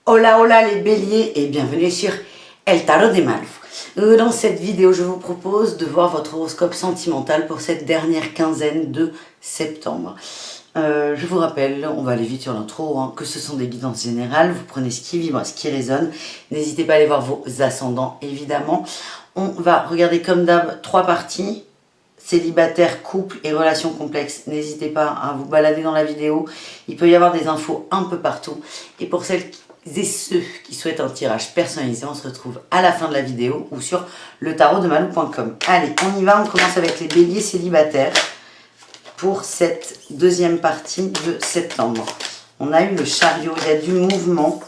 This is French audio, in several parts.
Hola hola les béliers et bienvenue sur El Tarot de Malfoy. Dans cette vidéo, je vous propose de voir votre horoscope sentimental pour cette dernière quinzaine de septembre. Je vous rappelle, on va aller vite sur l'intro, que ce sont des guidances générales, vous prenez ce qui vibre, ce qui résonne. N'hésitez pas à aller voir vos ascendants, évidemment. On va regarder comme d'hab 3 parties. Célibataire, couple et relations complexes, n'hésitez pas à vous balader dans la vidéo. Il peut y avoir des infos un peu partout. Et pour celles et ceux qui souhaitent un tirage personnalisé, on se retrouve à la fin de la vidéo ou sur letarodemalou.com. Allez, on y va, on commence avec les béliers célibataires pour cette deuxième partie de septembre. On a eu le chariot, il y a du mouvement.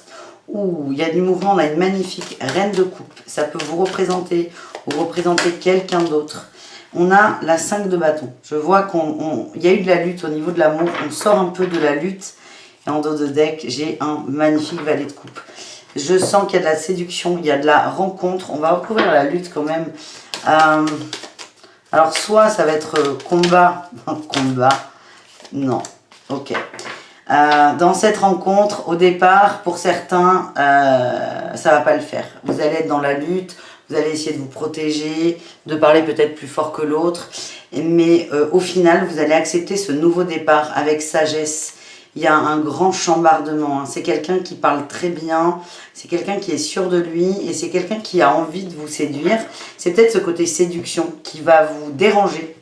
Il y a du mouvement, on a une magnifique reine de coupe. Ça peut vous représenter ou représenter quelqu'un d'autre. On a la 5 de bâton. Je vois qu'il y a eu de la lutte au niveau de l'amour. On sort un peu de la lutte. Et en dos de deck, j'ai un magnifique valet de coupe. Je sens qu'il y a de la séduction, il y a de la rencontre. On va recouvrir la lutte quand même. Alors, soit ça va être combat. Combat. Non. Ok. Dans cette rencontre, au départ, pour certains, ça va pas le faire. Vous allez être dans la lutte. Vous allez essayer de vous protéger, de parler peut-être plus fort que l'autre. Mais au final, vous allez accepter ce nouveau départ avec sagesse. Il y a un grand chambardement. C'est quelqu'un qui parle très bien. C'est quelqu'un qui est sûr de lui. Et c'est quelqu'un qui a envie de vous séduire. C'est peut-être ce côté séduction qui va vous déranger.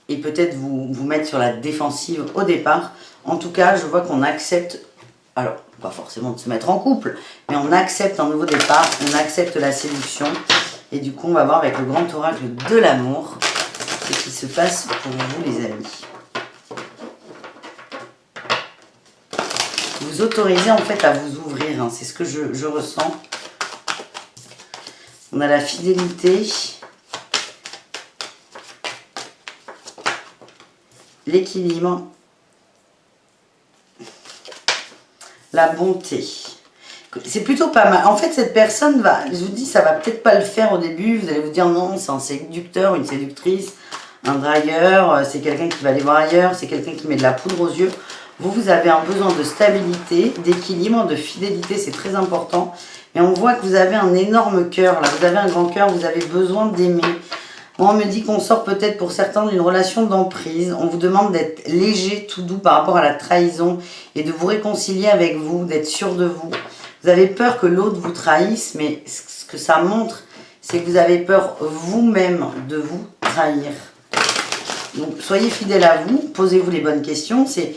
Et peut-être vous mettre sur la défensive au départ. En tout cas, je vois qu'on accepte... Alors, pas forcément de se mettre en couple, mais on accepte un nouveau départ, on accepte la séduction. Et du coup, on va voir avec le grand oracle de l'amour ce qui se passe pour vous, les amis. Vous autorisez en fait à vous ouvrir, c'est ce que je ressens. On a la fidélité, l'équilibre, la bonté. C'est plutôt pas mal. En fait, cette personne va, je vous dis, ça va peut-être pas le faire au début. Vous allez vous dire non, c'est un séducteur, une séductrice, un dragueur, c'est quelqu'un qui va aller voir ailleurs, c'est quelqu'un qui met de la poudre aux yeux. Vous avez un besoin de stabilité, d'équilibre, de fidélité, c'est très important. Et on voit que vous avez un énorme cœur, là. Vous avez un grand cœur, vous avez besoin d'aimer. On me dit qu'on sort peut-être pour certains d'une relation d'emprise. On vous demande d'être léger, tout doux par rapport à la trahison et de vous réconcilier avec vous, d'être sûr de vous. Vous avez peur que l'autre vous trahisse, mais ce que ça montre, c'est que vous avez peur vous-même de vous trahir. Donc soyez fidèle à vous, posez-vous les bonnes questions. C'est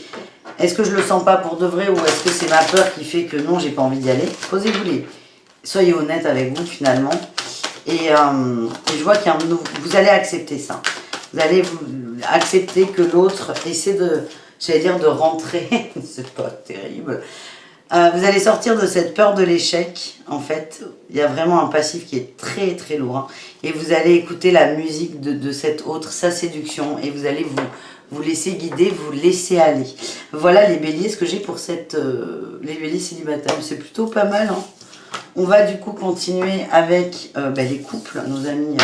est-ce que je le sens pas pour de vrai ou est-ce que c'est ma peur qui fait que non, j'ai pas envie d'y aller? Posez-vous les... Soyez honnête avec vous finalement. Et je vois qu'il y a vous allez accepter ça. Vous allez accepter que l'autre essaie de, j'allais dire, de rentrer. C'est pas terrible. Vous allez sortir de cette peur de l'échec. En fait, il y a vraiment un passif qui est très très lourd. Et vous allez écouter la musique de cette autre, sa séduction. Et vous allez vous laisser guider, vous laisser aller. Voilà les béliers, ce que j'ai pour les béliers célibataires. C'est plutôt pas mal, On va du coup continuer avec les couples, nos amis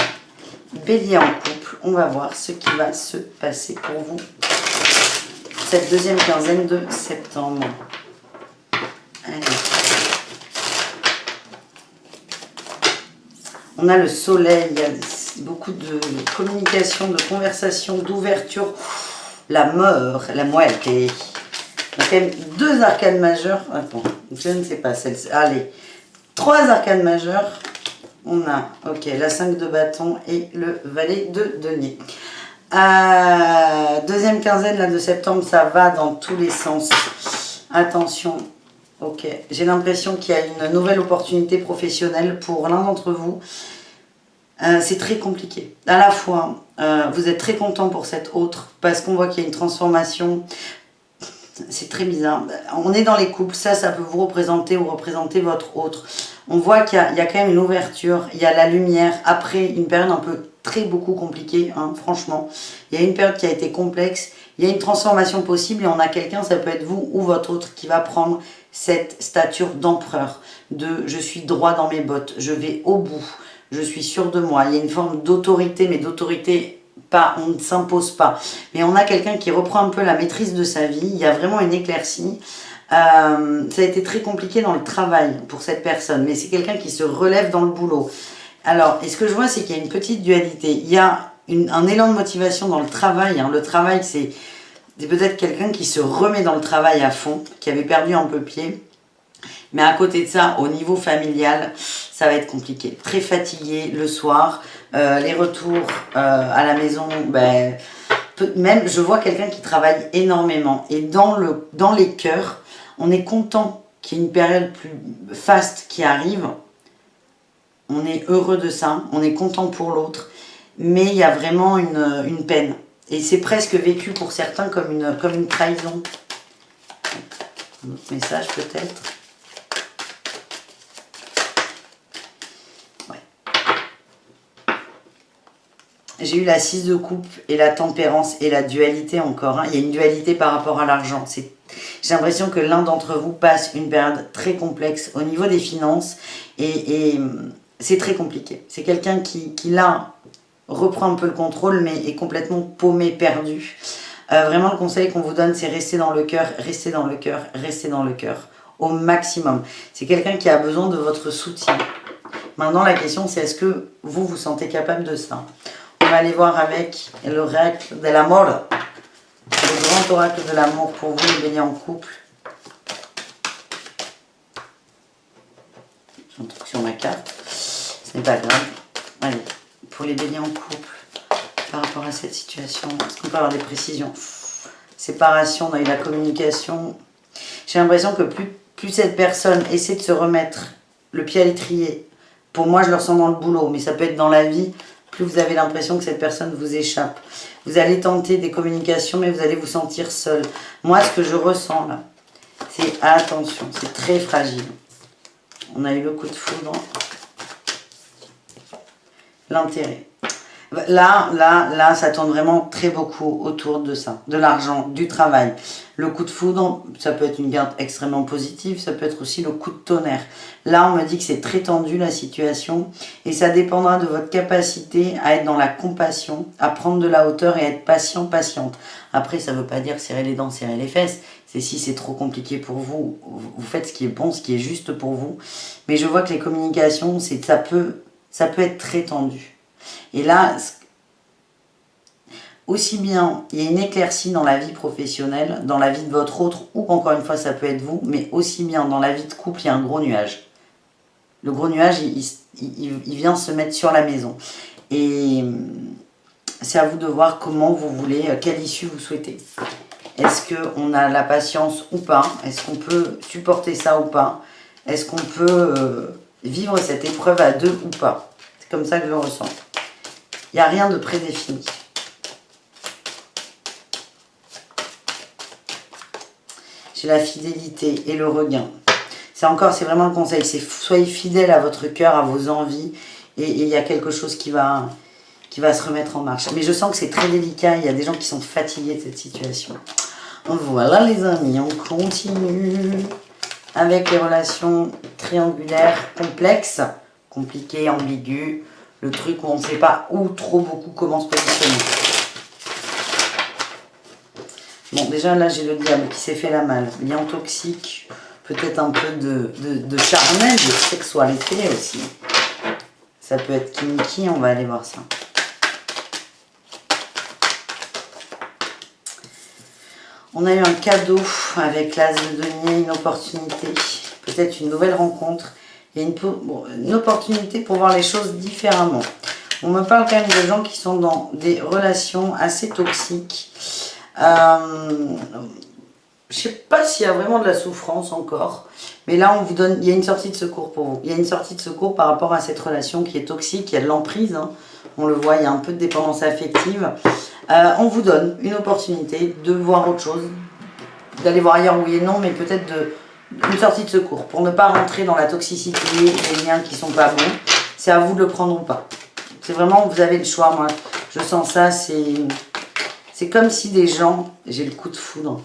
béliers en couple. On va voir ce qui va se passer pour vous cette deuxième quinzaine de septembre. Allez. On a le soleil, il y a beaucoup de communication, de conversation, d'ouverture. La mort, la muerte. On a quand même 2 arcanes majeures. Attends, je ne sais pas celle-ci. Allez. 3 arcanes majeures, on a la 5 de bâton et le valet de denier. Deuxième quinzaine là, de septembre, ça va dans tous les sens. Attention, j'ai l'impression qu'il y a une nouvelle opportunité professionnelle pour l'un d'entre vous. C'est très compliqué. À la fois, vous êtes très content pour cette autre parce qu'on voit qu'il y a une transformation. C'est très bizarre. On est dans les couples, ça peut vous représenter ou représenter votre autre. On voit qu'il y a quand même une ouverture, il y a la lumière après une période un peu beaucoup compliquée, franchement. Il y a une période qui a été complexe, il y a une transformation possible et on a quelqu'un, ça peut être vous ou votre autre, qui va prendre cette stature d'empereur, de je suis droit dans mes bottes, je vais au bout, je suis sûr de moi. Il y a une forme d'autorité, mais d'autorité... on ne s'impose pas, mais on a quelqu'un qui reprend un peu la maîtrise de sa vie. Il y a vraiment une éclaircie. Ça a été très compliqué dans le travail pour cette personne, mais c'est quelqu'un qui se relève dans le boulot. Alors, et ce que je vois, c'est qu'il y a une petite dualité. Il y a un élan de motivation dans le travail. Hein. Le travail, c'est peut-être quelqu'un qui se remet dans le travail à fond, qui avait perdu un peu pied. Mais à côté de ça, au niveau familial, ça va être compliqué. Très fatigué le soir, les retours à la maison, ben, même je vois quelqu'un qui travaille énormément. Et dans les cœurs, on est content qu'il y ait une période plus faste qui arrive. On est heureux de ça, on est content pour l'autre. Mais il y a vraiment une peine. Et c'est presque vécu pour certains comme une trahison. Un autre message peut-être. J'ai eu la 6 de coupe et la tempérance et la dualité encore. Hein. Il y a une dualité par rapport à l'argent. J'ai l'impression que l'un d'entre vous passe une période très complexe au niveau des finances et c'est très compliqué. C'est quelqu'un qui là reprend un peu le contrôle mais est complètement paumé, perdu. Vraiment le conseil qu'on vous donne c'est rester dans le cœur, rester dans le cœur, rester dans le cœur au maximum. C'est quelqu'un qui a besoin de votre soutien. Maintenant la question c'est est-ce que vous vous sentez capable de ça? On va aller voir avec l'oracle de l'amour, le grand oracle de l'amour pour vous, les béliers en couple. J'ai un truc sur ma carte, ce n'est pas grave. Allez, pour les béliers en couple, par rapport à cette situation, est-ce qu'on peut avoir des précisions? Séparation, on a eu la communication. J'ai l'impression que plus cette personne essaie de se remettre le pied à l'étrier, pour moi je le ressens dans le boulot, mais ça peut être dans la vie, plus vous avez l'impression que cette personne vous échappe. Vous allez tenter des communications, mais vous allez vous sentir seul. Moi, ce que je ressens là, c'est attention, c'est très fragile. On a eu le coup de foudre. L'intérêt. Là, ça tourne vraiment très beaucoup autour de ça, de l'argent, du travail. Le coup de foudre, ça peut être une garde extrêmement positive, ça peut être aussi le coup de tonnerre. Là, on me dit que c'est très tendu la situation et ça dépendra de votre capacité à être dans la compassion, à prendre de la hauteur et à être patient, patiente. Après, ça ne veut pas dire serrer les dents, serrer les fesses. C'est si c'est trop compliqué pour vous, vous faites ce qui est bon, ce qui est juste pour vous. Mais je vois que les communications, ça peut être très tendu. Et là, aussi bien, il y a une éclaircie dans la vie professionnelle, dans la vie de votre autre, ou encore une fois, ça peut être vous, mais aussi bien dans la vie de couple, il y a un gros nuage. Le gros nuage, il vient se mettre sur la maison. Et c'est à vous de voir comment vous voulez, quelle issue vous souhaitez. Est-ce qu'on a la patience ou pas? Est-ce qu'on peut supporter ça ou pas? Est-ce qu'on peut vivre cette épreuve à deux ou pas? C'est comme ça que je le ressens. Il n'y a rien de prédéfini. J'ai la fidélité et le regain. C'est vraiment le conseil. C'est soyez fidèle à votre cœur, à vos envies. Et il y a quelque chose qui va se remettre en marche. Mais je sens que c'est très délicat. Il y a des gens qui sont fatigués de cette situation. Voilà les amis, on continue avec les relations triangulaires complexes, compliquées, ambiguës. Le truc où on ne sait pas où trop beaucoup comment se positionner. Bon, déjà là j'ai le diable qui s'est fait la malle. Lien toxique, peut-être un peu de charnel, de sexualité aussi. Ça peut être kinky, on va aller voir ça. On a eu un cadeau avec l'as de denier, une opportunité, peut-être une nouvelle rencontre. Il y a une opportunité pour voir les choses différemment. On me parle quand même de gens qui sont dans des relations assez toxiques. Je ne sais pas s'il y a vraiment de la souffrance encore. Mais là, on vous donne, il y a une sortie de secours pour vous. Il y a une sortie de secours par rapport à cette relation qui est toxique. Il y a de l'emprise. Hein. On le voit, il y a un peu de dépendance affective. On vous donne une opportunité de voir autre chose. D'aller voir ailleurs, oui et non, mais peut-être une sortie de secours pour ne pas rentrer dans la toxicité, les liens qui sont pas bons. C'est à vous de le prendre ou pas. C'est vraiment, vous avez le choix. Moi, je sens ça. C'est comme si des gens, j'ai le coup de foudre.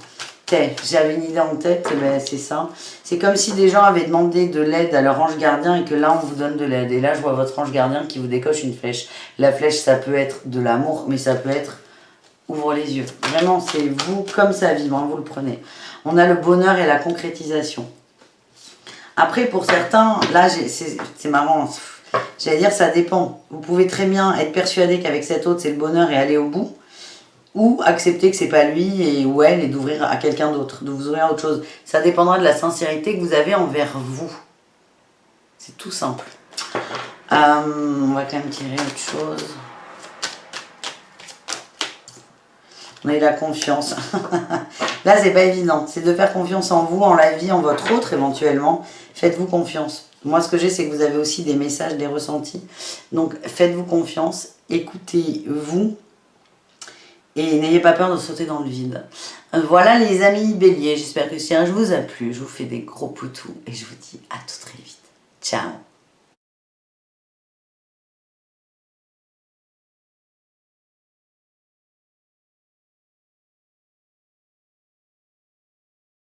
J'avais une idée en tête, ben c'est ça. C'est comme si des gens avaient demandé de l'aide à leur ange gardien et que là, on vous donne de l'aide. Et là, je vois votre ange gardien qui vous décoche une flèche. La flèche, ça peut être de l'amour, mais ça peut être ouvre les yeux. Vraiment, c'est vous comme ça vibre, hein, vous le prenez. On a le bonheur et la concrétisation. Après, pour certains, là, c'est marrant. J'allais dire, ça dépend. Vous pouvez très bien être persuadé qu'avec cet autre, c'est le bonheur et aller au bout. Ou accepter que c'est pas lui et, ou elle et d'ouvrir à quelqu'un d'autre, de vous ouvrir à autre chose. Ça dépendra de la sincérité que vous avez envers vous. C'est tout simple. On va quand même tirer autre chose. On a eu la confiance. Là, c'est pas évident. C'est de faire confiance en vous, en la vie, en votre autre éventuellement. Faites-vous confiance. Moi, ce que j'ai, c'est que vous avez aussi des messages, des ressentis. Donc, faites-vous confiance. Écoutez-vous. Et n'ayez pas peur de sauter dans le vide. Voilà les amis béliers. J'espère que ce tirage vous a plu. Je vous fais des gros poutous. Et je vous dis à tout très vite. Ciao.